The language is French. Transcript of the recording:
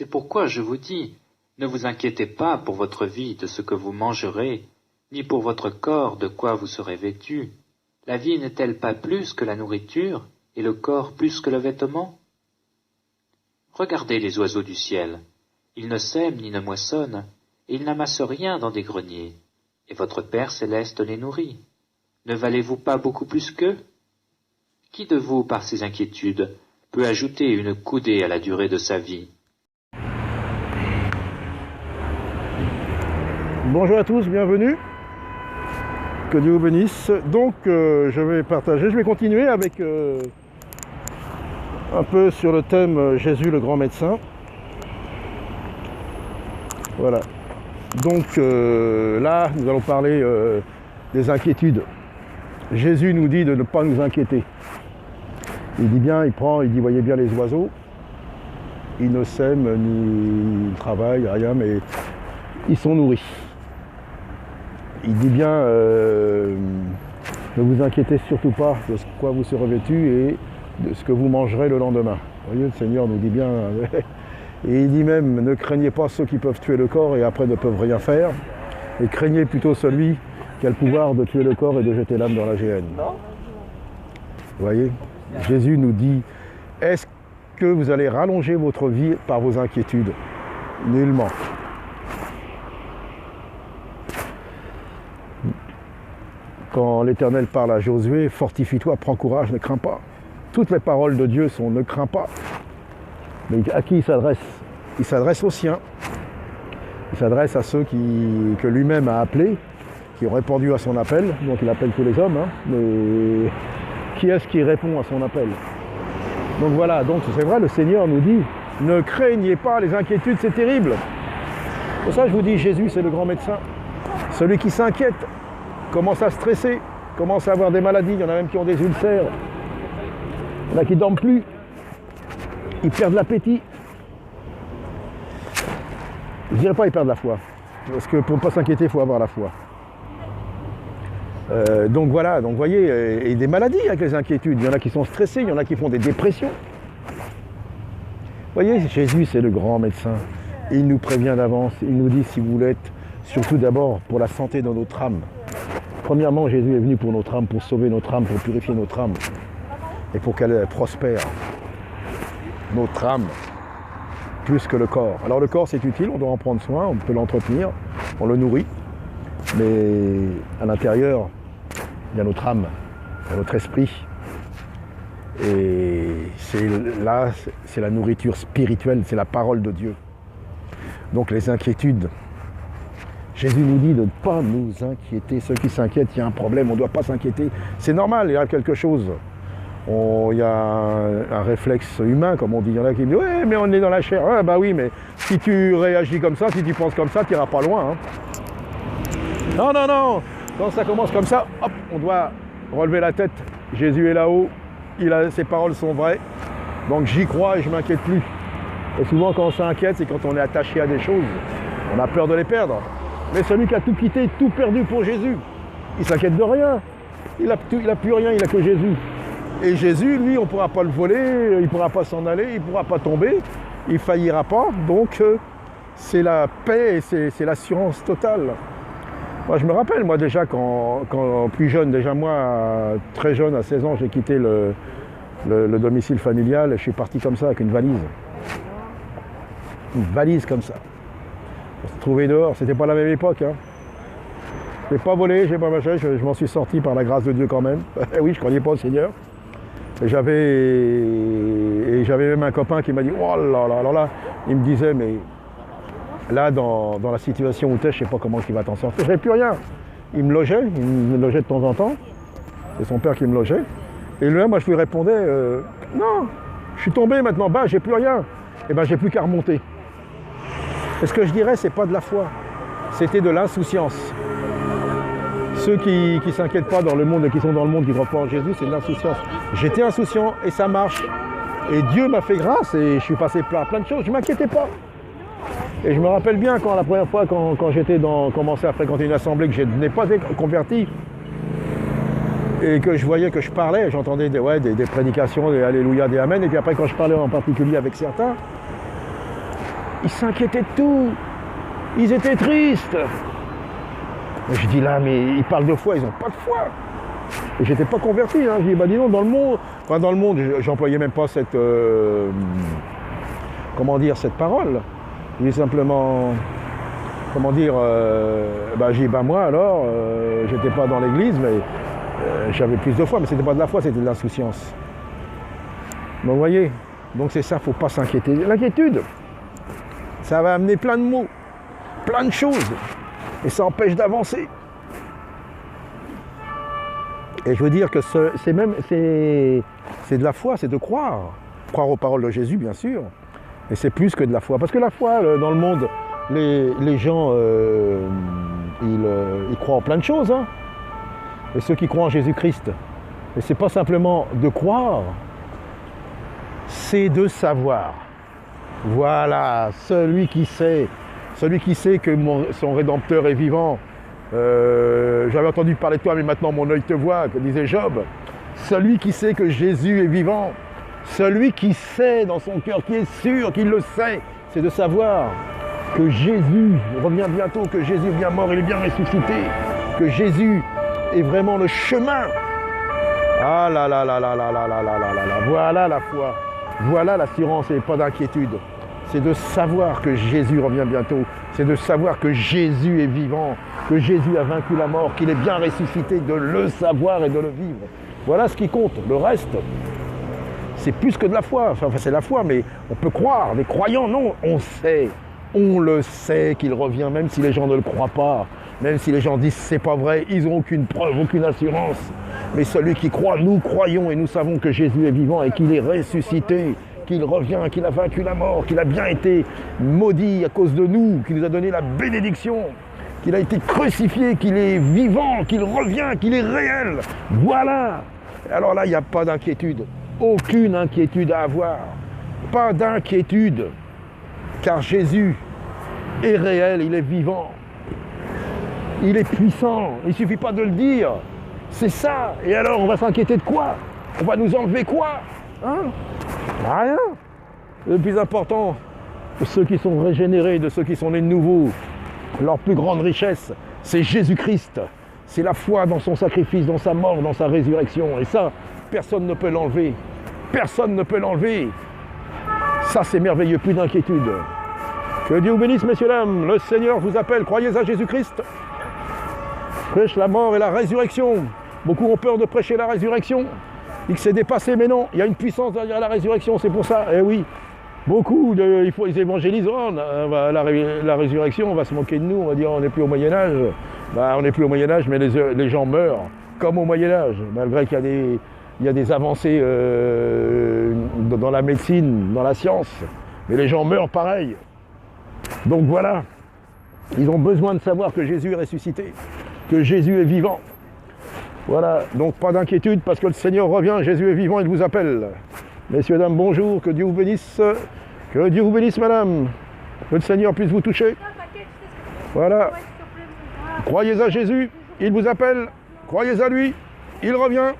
C'est pourquoi je vous dis, ne vous inquiétez pas pour votre vie de ce que vous mangerez, ni pour votre corps de quoi vous serez vêtu. La vie n'est-elle pas plus que la nourriture, et le corps plus que le vêtement? Regardez les oiseaux du ciel. Ils ne sèment ni ne moissonnent, et ils n'amassent rien dans des greniers, et votre Père céleste les nourrit. Ne valez-vous pas beaucoup plus qu'eux? Qui de vous, par ses inquiétudes, peut ajouter une coudée à la durée de sa vie? Bonjour à tous, bienvenue. Que Dieu vous bénisse. Donc, je vais continuer avec un peu sur le thème Jésus le grand médecin. Voilà. Donc là, nous allons parler des inquiétudes. Jésus nous dit de ne pas nous inquiéter. Il dit bien, il dit, voyez bien les oiseaux, ils ne sèment ni travaillent, rien, mais ils sont nourris. Il dit bien, ne vous inquiétez surtout pas de ce quoi vous serez vêtu et de ce que vous mangerez le lendemain. Vous voyez, le Seigneur nous dit bien, et il dit même, ne craignez pas ceux qui peuvent tuer le corps et après ne peuvent rien faire, et craignez plutôt celui qui a le pouvoir de tuer le corps et de jeter l'âme dans la géhenne. Vous voyez, Jésus nous dit, est-ce que vous allez rallonger votre vie par vos inquiétudes? Nullement. Quand l'Éternel parle à Josué, fortifie-toi, prends courage, ne crains pas. Toutes les paroles de Dieu sont ne crains pas. Mais à qui il s'adresse? Il s'adresse aux siens. Il s'adresse à ceux que lui-même a appelés, qui ont répondu à son appel. Donc il appelle tous les hommes. Hein, mais qui est-ce qui répond à son appel? Donc voilà, donc c'est vrai, le Seigneur nous dit, ne craignez pas les inquiétudes, c'est terrible. Pour ça je vous dis, Jésus c'est le grand médecin. Celui qui s'inquiète commence à stresser, commence à avoir des maladies, il y en a même qui ont des ulcères, il y en a qui ne dorment plus, ils perdent l'appétit. Je ne dirais pas ils perdent la foi, parce que pour ne pas s'inquiéter, il faut avoir la foi. Donc voilà, donc vous voyez, et des maladies avec les inquiétudes, il y en a qui sont stressés, il y en a qui font des dépressions. Vous voyez, Jésus c'est le grand médecin, il nous prévient d'avance, il nous dit si vous voulez être, surtout d'abord pour la santé de notre âme. Premièrement, Jésus est venu pour notre âme, pour sauver notre âme, pour purifier notre âme et pour qu'elle prospère. Notre âme, plus que le corps. Alors le corps c'est utile, on doit en prendre soin, on peut l'entretenir, on le nourrit, mais à l'intérieur, il y a notre âme, il y a notre esprit. Et c'est la nourriture spirituelle, c'est la parole de Dieu. Donc les inquiétudes, Jésus nous dit de ne pas nous inquiéter. Ceux qui s'inquiètent, il y a un problème, on ne doit pas s'inquiéter. C'est normal, il y a quelque chose. Il y a un réflexe humain, comme on dit. Il y en a qui me disent « Ouais, mais on est dans la chair. » Ouais, bah oui, mais si tu réagis comme ça, si tu penses comme ça, tu n'iras pas loin. Hein. Non, non, non. Quand ça commence comme ça, hop, on doit relever la tête. Jésus est là-haut, ses paroles sont vraies. Donc j'y crois et je ne m'inquiète plus. Et souvent, quand on s'inquiète, c'est quand on est attaché à des choses. On a peur de les perdre. Mais celui qui a tout quitté, tout perdu pour Jésus, il s'inquiète de rien. Il n'a plus rien, il n'a que Jésus. Et Jésus, lui, on ne pourra pas le voler, il ne pourra pas s'en aller, il ne pourra pas tomber, il ne faillira pas. Donc, c'est la paix et c'est l'assurance totale. Moi, je me rappelle, moi, déjà, quand plus jeune, déjà moi, très jeune, à 16 ans, j'ai quitté le domicile familial et je suis parti comme ça, avec une valise. Une valise comme ça. On se trouvait dehors, c'était pas la même époque. Hein. Je n'ai pas volé, j'ai pas machin, je m'en suis sorti par la grâce de Dieu quand même. Oui, je ne croyais pas au Seigneur. Et j'avais même un copain qui m'a dit, oh là là, alors là, il me disait, mais là, dans la situation où tu es, je ne sais pas comment il va t'en sortir. Je n'avais plus rien. Il me logeait de temps en temps. C'est son père qui me logeait. Et là, moi, je lui répondais, non, je suis tombé maintenant, bah, j'ai plus rien. Et ben, j'ai plus qu'à remonter. Et ce que je dirais, c'est pas de la foi, c'était de l'insouciance. Ceux qui ne s'inquiètent pas dans le monde et qui sont dans le monde, qui ne croient pas en Jésus, c'est de l'insouciance. J'étais insouciant et ça marche. Et Dieu m'a fait grâce et je suis passé par plein de choses, je ne m'inquiétais pas. Et je me rappelle bien quand la première fois, quand j'étais commencé à fréquenter une assemblée, que je n'ai pas été converti, et que je voyais que je parlais, j'entendais des prédications, des alléluia, des amen, et puis après quand je parlais en particulier avec certains, Ils s'inquiétaient de tout. Ils étaient tristes. Et je dis là, mais ils parlent de foi, ils n'ont pas de foi. Et j'étais pas converti. Hein. Je dis, bah dis donc, dans le monde, enfin dans le monde, j'employais même pas cette, comment dire, cette parole. Je dis simplement, comment dire, bah j'ai dit, bah moi alors, j'étais pas dans l'église, mais j'avais plus de foi, mais c'était pas de la foi, c'était de l'insouciance. Donc vous voyez, donc c'est ça, faut pas s'inquiéter. L'inquiétude, ça va amener plein de maux, plein de choses, et ça empêche d'avancer. Et je veux dire que c'est de la foi, c'est de croire. Croire aux paroles de Jésus, bien sûr, et c'est plus que de la foi. Parce que la foi, dans le monde, les gens, ils croient en plein de choses. Hein. Et ceux qui croient en Jésus-Christ, et c'est pas simplement de croire, c'est de savoir. Voilà, celui qui sait que son Rédempteur est vivant. J'avais entendu parler de toi, mais maintenant mon œil te voit, que disait Job. Celui qui sait que Jésus est vivant, celui qui sait dans son cœur, qui est sûr, qu'il le sait, c'est de savoir que Jésus revient bientôt, que Jésus est bien mort, il est bien ressuscité, que Jésus est vraiment le chemin. Ah là là là là là là là là là là, voilà la foi, voilà l'assurance et pas d'inquiétude. C'est de savoir que Jésus revient bientôt, c'est de savoir que Jésus est vivant, que Jésus a vaincu la mort, qu'il est bien ressuscité, de le savoir et de le vivre. Voilà ce qui compte, le reste, c'est plus que de la foi, enfin c'est la foi, mais on peut croire, les croyants non, on le sait qu'il revient, même si les gens ne le croient pas, même si les gens disent c'est pas vrai, ils n'ont aucune preuve, aucune assurance. Mais celui qui croit, nous croyons et nous savons que Jésus est vivant et qu'il est ressuscité, qu'il revient, qu'il a vaincu la mort, qu'il a bien été maudit à cause de nous, qu'il nous a donné la bénédiction, qu'il a été crucifié, qu'il est vivant, qu'il revient, qu'il est réel. Voilà. Alors là, il n'y a pas d'inquiétude, aucune inquiétude à avoir, pas d'inquiétude, car Jésus est réel, il est vivant. Il est puissant, il ne suffit pas de le dire. C'est ça. Et alors, on va s'inquiéter de quoi? On va nous enlever quoi? Hein? Rien. Le plus important, de ceux qui sont régénérés, de ceux qui sont nés de nouveau, leur plus grande richesse, c'est Jésus-Christ. C'est la foi dans son sacrifice, dans sa mort, dans sa résurrection. Et ça, personne ne peut l'enlever. Personne ne peut l'enlever. Ça, c'est merveilleux, plus d'inquiétude. Que Dieu vous bénisse, messieurs, dames. Le Seigneur vous appelle. Croyez à Jésus-Christ. Prêche la mort et la résurrection. Beaucoup ont peur de prêcher la résurrection. Ils disent que c'est dépassé, mais non, il y a une puissance derrière la résurrection, c'est pour ça. Eh oui, beaucoup, ils évangéliseront. La résurrection, on va se moquer de nous, on va dire on n'est plus au Moyen-Âge. Bah, on n'est plus au Moyen-Âge, mais les gens meurent comme au Moyen-Âge, malgré qu'il y a des avancées dans la médecine, dans la science. Mais les gens meurent pareil. Donc voilà, ils ont besoin de savoir que Jésus est ressuscité, que Jésus est vivant. Voilà, donc pas d'inquiétude parce que le Seigneur revient, Jésus est vivant, il vous appelle. Messieurs, dames, bonjour, que Dieu vous bénisse. Que Dieu vous bénisse, madame. Que le Seigneur puisse vous toucher. Voilà. Croyez à Jésus, il vous appelle. Croyez à lui, il revient.